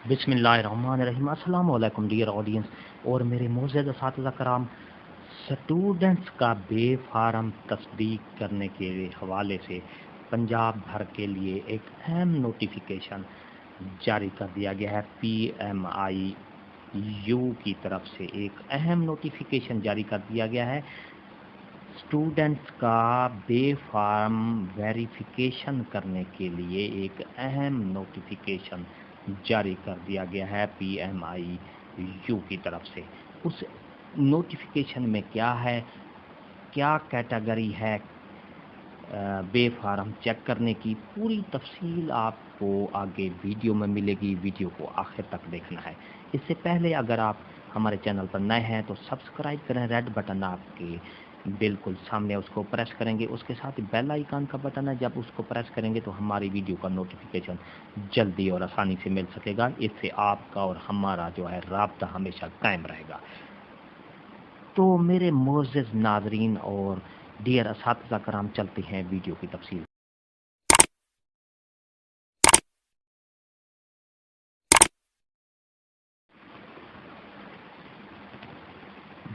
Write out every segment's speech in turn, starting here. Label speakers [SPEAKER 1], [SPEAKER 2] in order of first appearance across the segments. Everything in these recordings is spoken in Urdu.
[SPEAKER 1] بسم اللہ الرحمن الرحیم۔ السلام علیکم ڈیئر آڈینس اور میرے معزز اساتذہ کرام، سٹوڈنٹس کا بے فارم تصدیق کرنے کے حوالے سے پنجاب بھر کے لیے ایک اہم نوٹیفیکیشن جاری کر دیا گیا ہے۔ PMIU کی طرف سے ایک اہم نوٹیفیکیشن جاری کر دیا گیا ہے۔ اسٹوڈنٹس کا بے فارم ویریفیکیشن کرنے کے لیے ایک اہم نوٹیفیکیشن جاری کر دیا گیا ہے PMIU کی طرف سے۔ اس نوٹیفیکیشن میں کیا ہے، کیا کیٹیگری ہے بے فارم چیک کرنے کی، پوری تفصیل آپ کو آگے ویڈیو میں ملے گی۔ ویڈیو کو آخر تک دیکھنا ہے۔ اس سے پہلے اگر آپ ہمارے چینل پر نئے ہیں تو سبسکرائب کریں، ریڈ بٹن آپ کے بالکل سامنے، اس کو پریس کریں گے۔ اس کے ساتھ بیل آئیکن کا بٹن ہے، جب اس کو پریس کریں گے تو ہماری ویڈیو کا نوٹیفیکیشن جلدی اور آسانی سے مل سکے گا۔ اس سے آپ کا اور ہمارا جو ہے رابطہ ہمیشہ قائم رہے گا۔ تو میرے معزز ناظرین اور ڈیئر اساتذہ کرام، چلتے ہیں ویڈیو کی تفصیل۔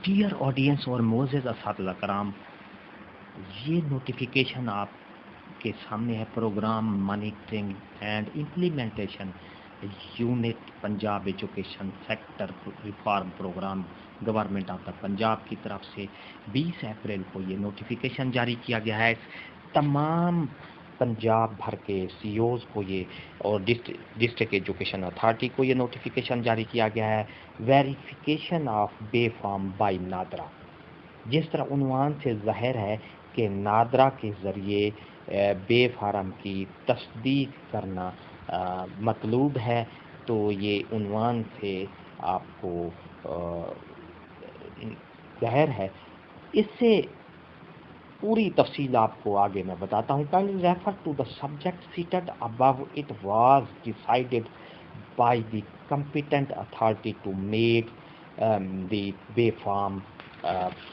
[SPEAKER 1] ڈیئر آڈینس اور معزز اساتذہ کرام، یہ نوٹیفیکیشن آپ کے سامنے ہے۔ Programme monitoring and implementation unit Punjab education sector reform programme government of the Punjab کی طرف سے 20 اپریل کو یہ نوٹیفیکیشن جاری کیا گیا ہے۔ تمام پنجاب بھر کے سی اوز کو یہ اور ڈسٹرکٹ ایجوکیشن اتھارٹی کو یہ نوٹیفیکیشن جاری کیا گیا ہے۔ ویریفیکیشن آف بے فارم بائی نادرا، جس طرح عنوان سے ظاہر ہے کہ نادرا کے ذریعے بے فارم کی تصدیق کرنا مطلوب ہے، تو یہ عنوان سے آپ کو ظاہر ہے۔ اس سے پوری تفصیل آپ کو آگے میں بتاتا ہوں۔ Kindly refer to the subject cited above. It was decided by the competent authority to make the bay farm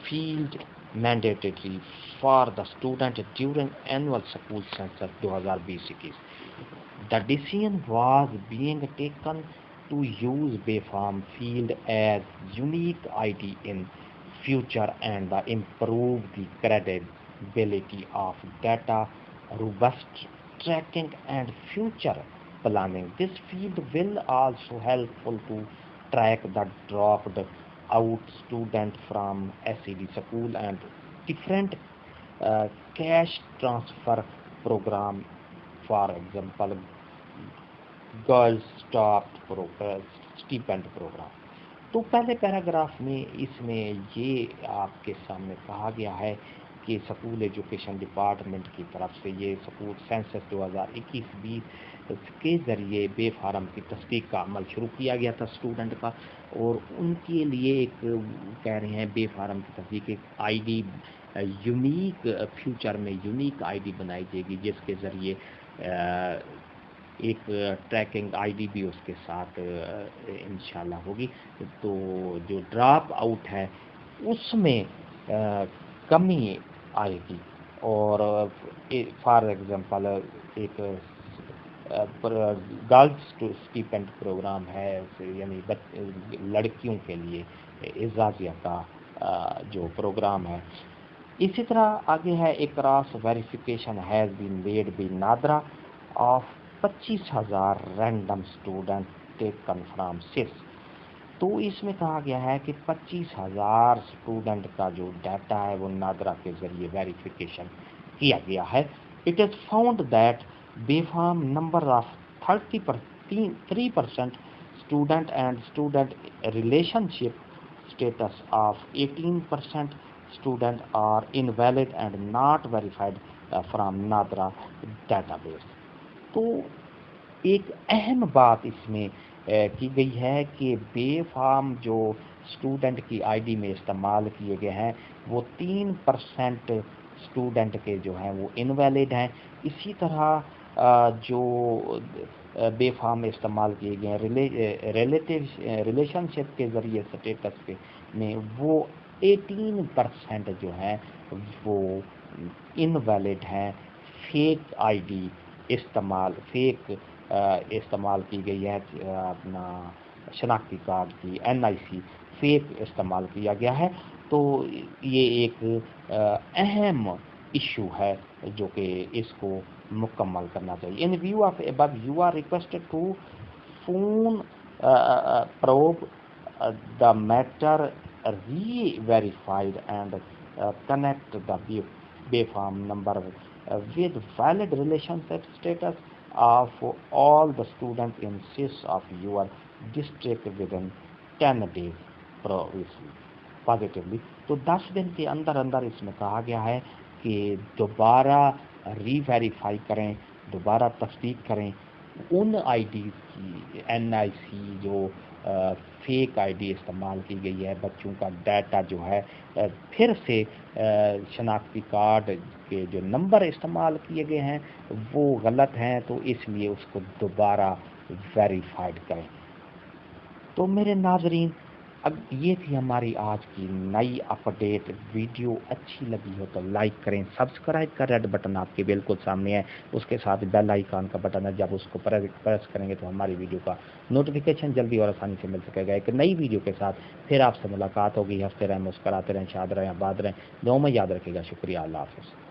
[SPEAKER 1] field mandatory for the student during annual school census 2020-21. The decision was being taken to use bay farm field as unique ID in future and improve the credibility of data, robust tracking and future planning. This field will also helpful to track the dropped out student from SED school and different cash transfer program, for example girls stipend program۔ تو پہلے پیراگراف میں اس میں یہ آپ کے سامنے کہا گیا ہے کہ سکول ایجوکیشن ڈپارٹمنٹ کی طرف سے یہ سکول سینسس 2021-20 کے ذریعے بے فارم کی تصدیق کا عمل شروع کیا گیا تھا اسٹوڈنٹ کا، اور ان کے لیے ایک کہہ رہے ہیں بے فارم کی تصدیق ایک آئی ڈی یونیک فیوچر میں یونیک آئی ڈی بنائی جائے گی، جس کے ذریعے ایک ٹریکنگ آئی ڈی بھی اس کے ساتھ انشاءاللہ ہوگی۔ تو جو ڈراپ آؤٹ ہے اس میں کمی آئے گی، اور فار ایگزامپل ایک گرلز اسٹیپینڈ پروگرام ہے، یعنی لڑکیوں کے لیے اعزازیہ کا جو پروگرام ہے۔ اسی طرح آگے ہے across verification has been made by NADRA of 25,000 random student taken from SIS. تو اس میں کہا گیا ہے کہ 25,000 اسٹوڈنٹ کا جو ڈیٹا ہے وہ نادرا کے ذریعے ویریفیکیشن کیا گیا ہے۔ It is found that B form number of 33% student and student relationship status of 18% student are invalid and not verified from NADRA database. تو ایک اہم بات اس میں کی گئی ہے کہ بے فارم جو اسٹوڈنٹ کی آئی ڈی میں استعمال کیے گئے ہیں وہ 3% اسٹوڈنٹ کے جو ہیں وہ انویلڈ ہیں۔ اسی طرح جو بے فارم میں استعمال کیے گئے ہیں ریلیشن شپ کے ذریعے سٹیٹس کے میں وہ 18% جو ہیں وہ انویلڈ ہیں، فیک آئی ڈی استعمال، فیک استعمال کی گئی ہے، اپنا شناختی کارڈ کی NIC فیک استعمال کیا گیا ہے، تو یہ ایک اہم ایشو ہے جو کہ اس کو مکمل کرنا چاہیے۔ In view of above you are requested to phone probe the matter re-verified and connect the BFAM number with valid relationship status of all the students in CIS of your district within 10 days positively۔ تو 10 دن کے اندر اندر اس میں کہا گیا ہے کہ دوبارہ ری ویریفائی کریں، دوبارہ تصدیق کریں ان آئی ڈیز کی، NIC جو فیک آئی ڈی استعمال کی گئی ہے، بچوں کا ڈیٹا جو ہے پھر سے شناختی کارڈ کے جو نمبر استعمال کیے گئے ہیں وہ غلط ہیں، تو اس لیے اس کو دوبارہ ویریفائڈ کریں۔ تو میرے ناظرین، اب یہ تھی ہماری آج کی نئی اپڈیٹ ویڈیو۔ اچھی لگی ہو تو لائک کریں، سبسکرائب کا ریڈ بٹن آپ کے بالکل سامنے ہے، اس کے ساتھ بیل آئیکن کا بٹن ہے، جب اس کو پریس کریں گے تو ہماری ویڈیو کا نوٹیفیکیشن جلدی اور آسانی سے مل سکے گا۔ ایک نئی ویڈیو کے ساتھ پھر آپ سے ملاقات ہوگی۔ ہنستے رہیں، مسکراتے رہیں، شاد رہیں، آباد رہیں، دعاؤں میں یاد رکھے گا۔ شکریہ، اللہ حافظ۔